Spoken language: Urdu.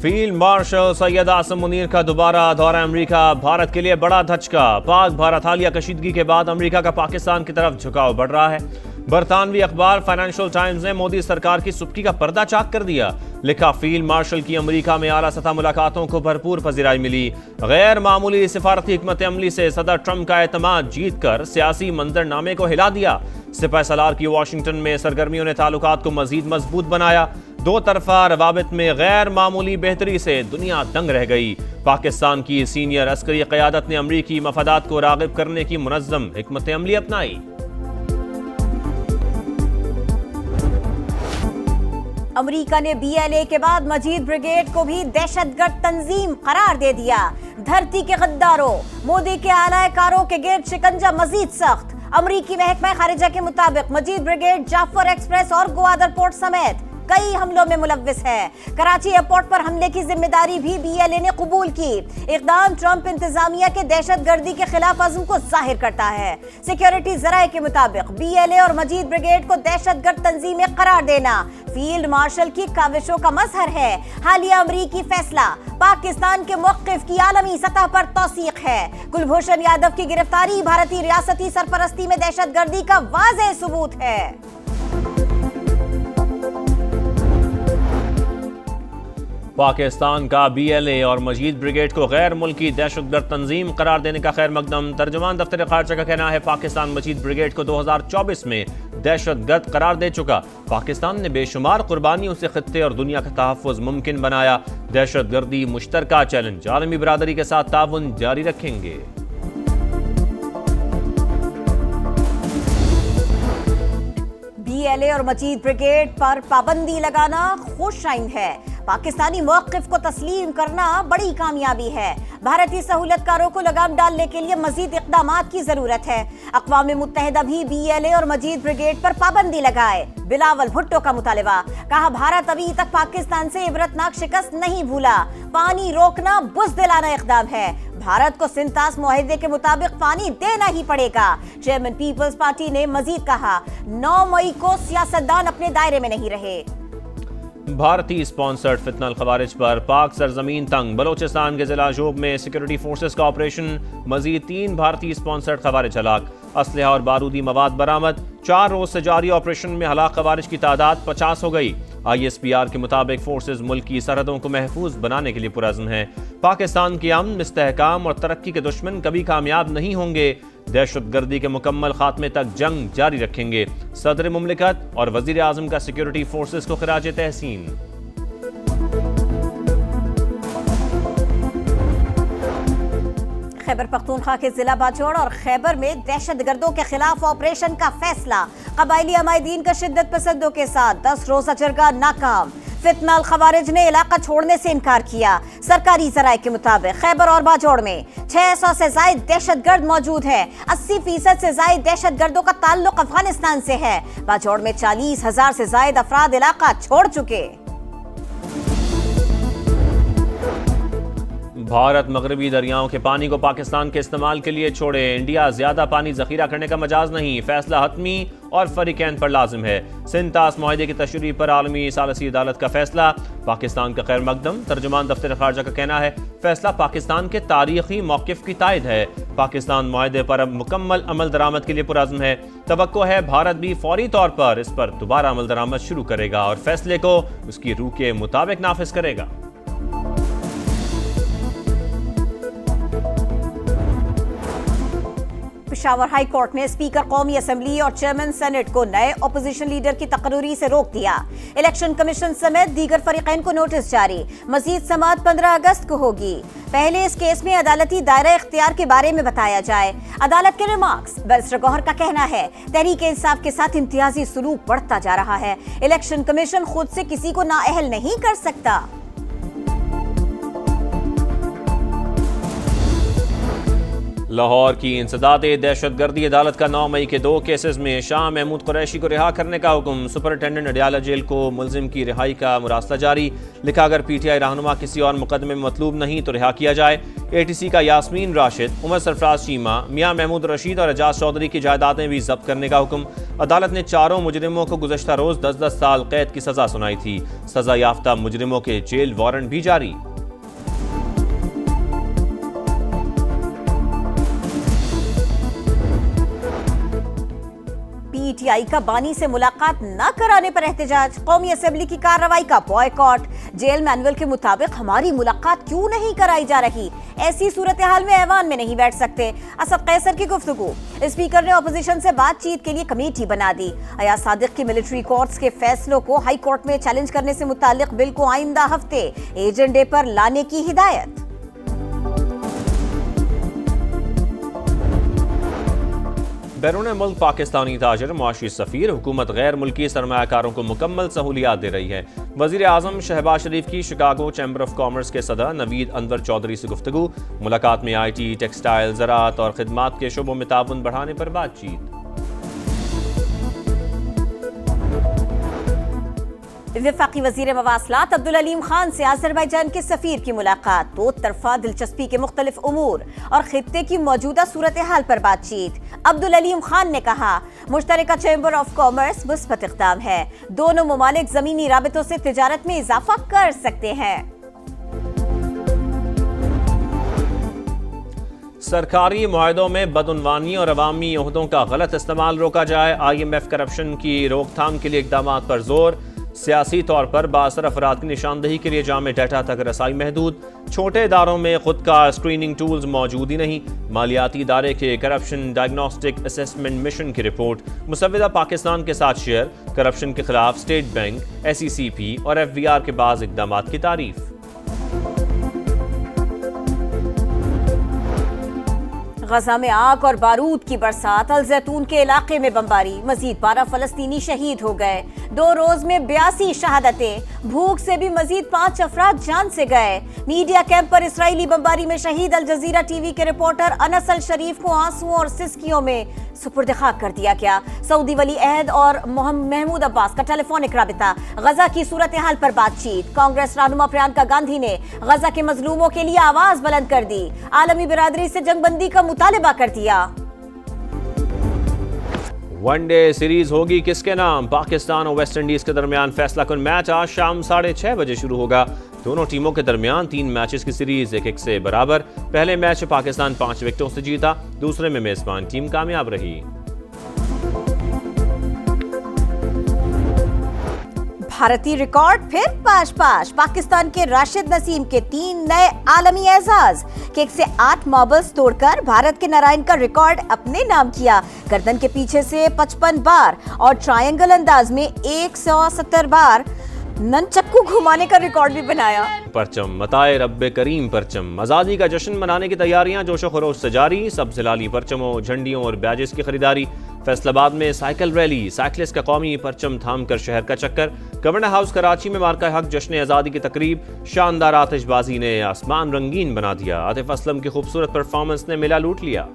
فیلڈ مارشل سید عاصم منیر کا دوبارہ دورہ امریکہ بھارت کے لیے بڑا دھچکا۔ پاک بھارت حالیہ کشیدگی کے بعد امریکہ کا پاکستان کی طرف جھکاؤ بڑھ رہا ہے۔ برطانوی اخبار فائنینشل ٹائمز نے مودی سرکار کی سستی کا پردہ چاک کر دیا۔ لکھا فیلڈ مارشل کی امریکہ میں اعلیٰ سطح ملاقاتوں کو بھرپور پذیرائی ملی۔ غیر معمولی سفارتی حکمت عملی سے صدر ٹرمپ کا اعتماد جیت کر سیاسی منظرنامے کو ہلا دیا۔ سپہ سالار کی واشنگٹن میں سرگرمیوں نے تعلقات کو مزید مضبوط بنایا۔ دو طرفہ روابط میں غیر معمولی بہتری سے دنیا دنگ رہ گئی۔ پاکستان کی سینئر عسکری قیادت نے امریکی مفادات کو راغب کرنے کی منظم حکمت عملی اپنائی۔ امریکہ نے بی ایل اے کے بعد مجید بریگیڈ کو بھی دہشت گرد تنظیم قرار دے دیا۔ دھرتی کے غداروں، مودی کے اعلی کاروں کے گرد شکنجہ مزید سخت۔ امریکی محکمہ خارجہ کے مطابق مجید بریگیڈ جعفر ایکسپریس اور گوادر پورٹ سمیت کئی حملوں میں ملوث ہے۔ کراچی ایئرپورٹ پر حملے کی ذمہ داری بھی بی ایل اے نے قبول کی۔ اقدام ٹرمپ انتظامیہ کے دہشت گردی کے خلاف عزم کو ظاہر کرتا ہے۔ سیکیورٹی ذرائع کے مطابق بی ایل اے اور مجید بریگیڈ کو دہشت گرد تنظیمیں قرار دینا فیلڈ مارشل کی کاوشوں کا مظہر ہے۔ حالیہ امریکی فیصلہ پاکستان کے موقف کی عالمی سطح پر توثیق ہے۔ کلبھوشن یادو کی گرفتاری بھارتی ریاستی سرپرستی میں دہشت گردی کا واضح ثبوت ہے۔ پاکستان کا بی ایل اے اور مجید بریگیڈ کو غیر ملکی دہشت گرد تنظیم قرار دینے کا خیر مقدم۔ ترجمان دفتر خارجہ کا کہنا ہے پاکستان مجید بریگیڈ کو 2024 میں دہشت گرد قرار دے چکا۔ پاکستان نے بے شمار قربانیوں سے خطے اور دنیا کا تحفظ ممکن بنایا۔ دہشت گردی مشترکہ چیلنج، عالمی برادری کے ساتھ تعاون جاری رکھیں گے۔ بی ایل اے اور مجید بریگیڈ پر پابندی لگانا خوش آئند ہے۔ پاکستانی موقف کو تسلیم کرنا بڑی کامیابی ہے۔ بھارتی سہولت کاروں کو لگام ڈالنے کے لیے مزید اقدامات کی ضرورت ہے۔ اقوام متحدہ بھی بی ایل اے اور مجید بریگیڈ پر پابندی لگائے۔ بلاول بھٹو کا مطالبہ، کہا بھارت ابھی تک پاکستان سے عبرتناک شکست نہیں بھولا۔ پانی روکنا بزدلانہ اقدام ہے۔ بھارت کو سنتاس معاہدے کے مطابق پانی دینا ہی پڑے گا۔ چیئرمین پیپلز پارٹی نے مزید کہا 9 مئی کو سیاستدان اپنے دائرے میں نہیں رہے۔ بھارتی اسپانسرڈ فتنہ الخوارج پر پاک سرزمین تنگ، بلوچستان کے ضلع جوب میں سیکورٹی فورسز کا آپریشن، مزید 3 بھارتی اسپانسرڈ خوارج ہلاک، اسلحہ اور بارودی مواد برآمد۔ 4 روز سے جاری آپریشن میں ہلاک خوارج کی تعداد 50 ہو گئی۔ آئی ایس پی آر کے مطابق فورسز ملک کی سرحدوں کو محفوظ بنانے کے لیے پرعزم ہیں۔ پاکستان کے امن، استحکام اور ترقی کے دشمن کبھی کامیاب نہیں ہوں گے۔ دہشت گردی کے مکمل خاتمے تک جنگ جاری رکھیں گے۔ صدر مملکت اور وزیر اعظم کا سیکورٹی فورسز کو خراج تحسین۔ خیبر پختونخوا کے ضلع باجوڑ اور خیبر میں دہشت گردوں کے خلاف آپریشن کا فیصلہ۔ قبائلی عمائدین کا شدت پسندوں کے ساتھ 10 روزہ جرگہ ناکام۔ فتنہ الخوارج نے علاقہ چھوڑنے سے انکار کیا۔ سرکاری ذرائع کے مطابق خیبر اور باجوڑ میں 600 سے زائد دہشت گرد موجود ہیں۔ 80% سے زائد دہشت گردوں کا تعلق افغانستان سے ہے۔ باجوڑ میں 40,000 سے زائد افراد علاقہ چھوڑ چکے۔ بھارت مغربی دریاؤں کے پانی کو پاکستان کے استعمال کے لیے چھوڑے۔ انڈیا زیادہ پانی ذخیرہ کرنے کا مجاز نہیں، فیصلہ حتمی اور فریقین پر لازم ہے۔ سنتاس معاہدے کی تشریح پر عالمی ثالثی عدالت کا فیصلہ، پاکستان کا خیر مقدم۔ ترجمان دفتر خارجہ کا کہنا ہے فیصلہ پاکستان کے تاریخی موقف کی تائید ہے۔ پاکستان معاہدے پر اب مکمل عمل درآمد کے لیے پرعزم ہے۔ توقع ہے بھارت بھی فوری طور پر اس پر دوبارہ عمل درآمد شروع کرے گا اور فیصلے کو اس کی روح کے مطابق نافذ کرے گا۔ پشاور ہائی کورٹ نے اسپیکر قومی اسمبلی اور چیئرمین سینٹ کو نئے اپوزیشن لیڈر کی تقرری سے روک دیا۔ الیکشن کمیشن سمیت دیگر فریقین کو نوٹس جاری۔ مزید سماعت 15 اگست کو ہوگی۔ پہلے اس کیس میں عدالتی دائرہ اختیار کے بارے میں بتایا جائے۔ عدالت کے ریمارکس، بیرسٹر گوہر کا کہنا ہے تحریک انصاف کے ساتھ امتیازی سلوک بڑھتا جا رہا ہے۔ الیکشن کمیشن خود سے کسی کو نااہل نہیں کر سکتا۔ لاہور کی انسداد دہشت گردی عدالت کا 9 مئی کے 2 کیسز میں شاہ محمود قریشی کو رہا کرنے کا حکم۔ سپرنٹینڈنٹ اڈیالہ جیل کو ملزم کی رہائی کا مراسلہ جاری۔ لکھا اگر پی ٹی آئی رہنما کسی اور مقدمے میں مطلوب نہیں تو رہا کیا جائے۔ اے ٹی سی کا یاسمین راشد، عمر سرفراز چیمہ، میاں محمود رشید اور اعجاز چودھری کی جائیدادیں بھی ضبط کرنے کا حکم۔ عدالت نے چاروں مجرموں کو گزشتہ روز 10 سال قید کی سزا سنائی تھی۔ سزا یافتہ مجرموں کے جیل وارنٹ بھی جاری۔ پی ٹی آئی کا بانی سے ملاقات نہ کرانے پر احتجاج، قومی اسمبلی کی کارروائی کا بوائیکاٹ۔ جیل مینول کے مطابق ہماری ملاقات کیوں نہیں کرائی جا رہی؟ ایسی صورتحال میں ایوان میں نہیں بیٹھ سکتے۔ اسد قیصر کی گفتگو، اسپیکر نے اپوزیشن سے بات چیت کے لیے کمیٹی بنا دی۔ ایاز صادق کی ملٹری کورٹس کے فیصلوں کو ہائی کورٹ میں چیلنج کرنے سے متعلق بل کو آئندہ ہفتے ایجنڈے پر لانے کی ہدایت۔ بیرون ملک پاکستانی تاجر، معاشی سفیر، حکومت غیر ملکی سرمایہ کاروں کو مکمل سہولیات دے رہی ہے۔ وزیر اعظم شہباز شریف کی شکاگو چیمبر آف کامرس کے صدر نوید انور چودھری سے گفتگو۔ ملاقات میں آئی ٹی، ٹیکسٹائل، زراعت اور خدمات کے شعبوں میں تعاون بڑھانے پر بات چیت۔ وفاقی وزیر مواصلات عبدالعلیم خان سے آذربائیجان کے سفیر کی ملاقات، دو طرفہ دلچسپی کے مختلف امور اور خطے کی موجودہ صورتحال پر بات چیت۔ عبدالعلیم خان نے کہا مشترکہ چیمبر آف کامرس مثبت اقدام ہے، دونوں ممالک زمینی رابطوں سے تجارت میں اضافہ کر سکتے ہیں۔ سرکاری معاہدوں میں بدعنوانی اور عوامی عہدوں کا غلط استعمال روکا جائے۔ آئی ایم ایف کرپشن کی روک تھام کے لیے اقدامات پر زور۔ سیاسی طور پر بااثر افراد کی نشاندہی کے لیے جامع ڈیٹا تک رسائی محدود۔ چھوٹے اداروں میں خود کا اسکریننگ ٹولز موجود ہی نہیں۔ مالیاتی ادارے کے کرپشن ڈائگنوسٹک اسیسمنٹ مشن کی رپورٹ مسودہ پاکستان کے ساتھ شیئر۔ کرپشن کے خلاف اسٹیٹ بینک، ایس ای سی پی اور ایف بی آر کے بعض اقدامات کی تعریف۔ غزہ میں آگ اور بارود کی برسات، الزیتون کے علاقے میں بمباری، مزید 12 فلسطینی شہید ہو گئے۔ 2 روز میں 82 شہادتیں، بھوک سے بھی مزید 5 افراد جان سے گئے۔ میڈیا کیمپ پر اسرائیلی بمباری میں شہید الجزیرہ ٹی وی کے رپورٹر انس الشریف کو آنسوؤں اور سسکیوں میں سپرد خاک کر دیا گیا۔ سعودی ولی عہد اور محمود عباس کا ٹیلی فونک رابطہ، غزہ کی صورتحال پر بات چیت۔ کانگریس رہنما پرینکا گاندھی نے غزہ کے مظلوموں کے لیے آواز بلند کر دی، عالمی برادری سے جنگ بندی کا مطالبہ کر دیا۔ ون ڈے سیریز ہوگی کس کے نام؟ پاکستان اور ویسٹ انڈیز کے درمیان فیصلہ کن میچ آج شام 6:30 بجے شروع ہوگا۔ دونوں ٹیموں کے درمیان 3 میچز کی سیریز 1-1 سے برابر۔ پہلے میچ پاکستان 5 وکٹوں سے جیتا، دوسرے میں میزبان ٹیم کامیاب رہی۔ بھارتی ریکارڈ پھر پاش پاکستان کے راشد نسیم کے 3 نئے عالمی اعزاز۔ کک سے 8 ماربلز توڑ کر بھارت کے نارائن کا ریکارڈ اپنے نام کیا۔ گردن کے پیچھے سے 55 بار اور ٹرائنگل انداز میں 170 بار ننچکو گھمانے کا ریکارڈ بھی بنایا۔ پرچم متائے رب کریم پرچم، آزادی کا جشن منانے کی تیاریاں جوش و خروش سے جاری۔ سبز ہلالی پرچموں، جھنڈیوں اور بیجز کی خریداری۔ فیصل آباد میں سائیکل ریلی، سائیکلسٹ کا قومی پرچم تھام کر شہر کا چکر۔ گورنر ہاؤس کراچی میں مارکہ حق جشن آزادی کی تقریب، شاندار آتش بازی نے آسمان رنگین بنا دیا۔ عاطف اسلم کی خوبصورت پرفارمنس نے میلہ لوٹ لیا۔